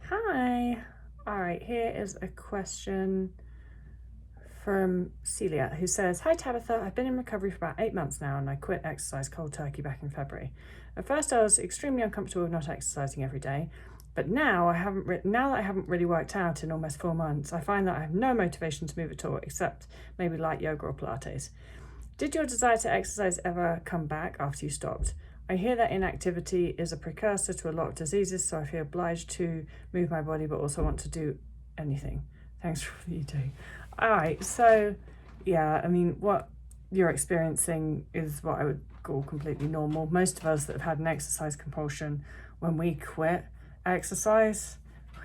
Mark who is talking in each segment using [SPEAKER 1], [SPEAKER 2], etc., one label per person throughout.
[SPEAKER 1] Hi. All right, here is a question from Celia who says, Hi Tabitha, I've been in recovery for about 8 months now and I quit exercise cold turkey back in February. At first I was extremely uncomfortable with not exercising every day, but now now that I haven't really worked out in almost 4 months, I find that I have no motivation to move at all except maybe light yoga or Pilates. Did your desire to exercise ever come back after you stopped? I hear that inactivity is a precursor to a lot of diseases, so I feel obliged to move my body but also want to do anything. Thanks for what you do. All right, so yeah, I mean, what you're experiencing is what I would call completely normal. Most of us that have had an exercise compulsion, when we quit exercise,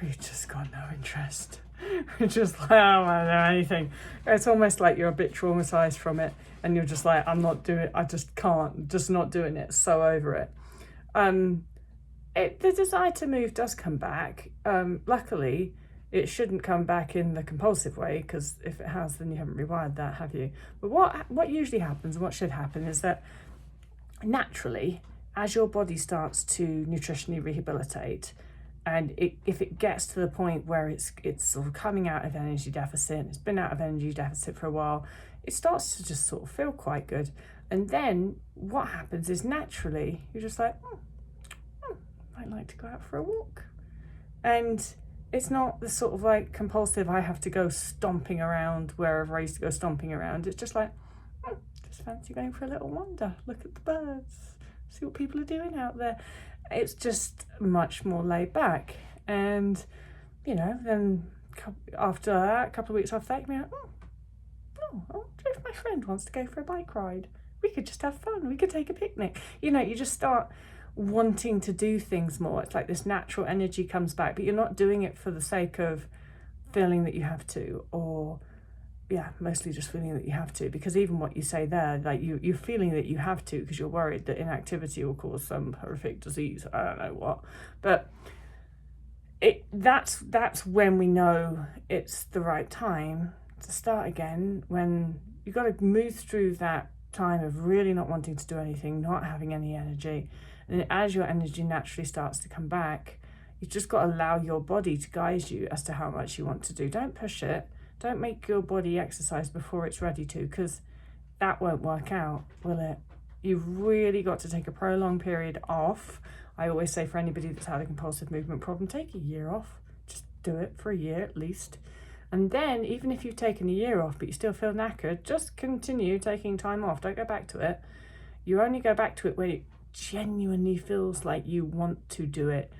[SPEAKER 1] we've just got no interest. We're just like, oh, I don't know anything. It's almost like you're a bit traumatized from it and you're just like, I'm not doing it. I just can't, just not doing it. So over it. The desire to move does come back. Luckily, it shouldn't come back in the compulsive way, because if it has, then you haven't rewired that, have you? But what usually happens, and what should happen, is that naturally, as your body starts to nutritionally rehabilitate, and if it gets to the point where it's sort of coming out of energy deficit, it's been out of energy deficit for a while, it starts to just sort of feel quite good. And then what happens is naturally you're just like, I'd like to go out for a walk. And it's not the sort of like compulsive, I have to go stomping around wherever I used to go stomping around. It's just like, just fancy going for a little wander, look at the birds, see what people are doing out there. It's just much more laid back. And, then after that, a couple of weeks after that, you're like, I wonder if my friend wants to go for a bike ride. We could just have fun. We could take a picnic. You just start wanting to do things more. It's like this natural energy comes back, but you're not doing it for the sake of feeling that you have to, or mostly just feeling that you have to, because even what you say there, like you're feeling that you have to because you're worried that inactivity will cause some horrific disease. I don't know what, but that's when we know it's the right time to start again, when you've got to move through that time of really not wanting to do anything, not having any energy. And as your energy naturally starts to come back, you've just got to allow your body to guide you as to how much you want to do. Don't push it. Don't make your body exercise before it's ready to, because that won't work out, will it? You've really got to take a prolonged period off. I always say, for anybody that's had a compulsive movement problem, take a year off. Just do it for a year at least. And then, even if you've taken a year off but you still feel knackered, just continue taking time off. Don't go back to it. You only go back to it when it genuinely feels like you want to do it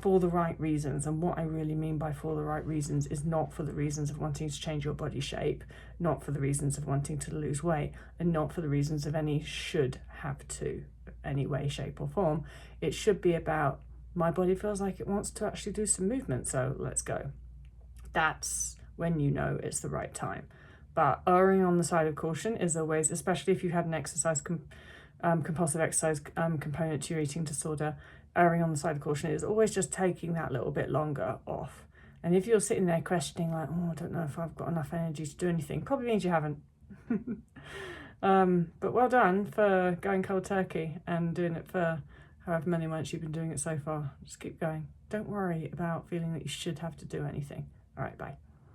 [SPEAKER 1] for the right reasons. And what I really mean by for the right reasons is not for the reasons of wanting to change your body shape, not for the reasons of wanting to lose weight, and not for the reasons of any should have to, any way, shape or form. It should be about, my body feels like it wants to actually do some movement, so let's go. That's when you know it's the right time. But erring on the side of caution is always, especially if you've had an exercise compulsive exercise component to your eating disorder, erring on the side of caution is always just taking that little bit longer off. And if you're sitting there questioning like, I don't know if I've got enough energy to do anything, probably means you haven't. But well done for going cold turkey and doing it for however many months you've been doing it so far. Just keep going. Don't worry about feeling that you should have to do anything. All right, bye.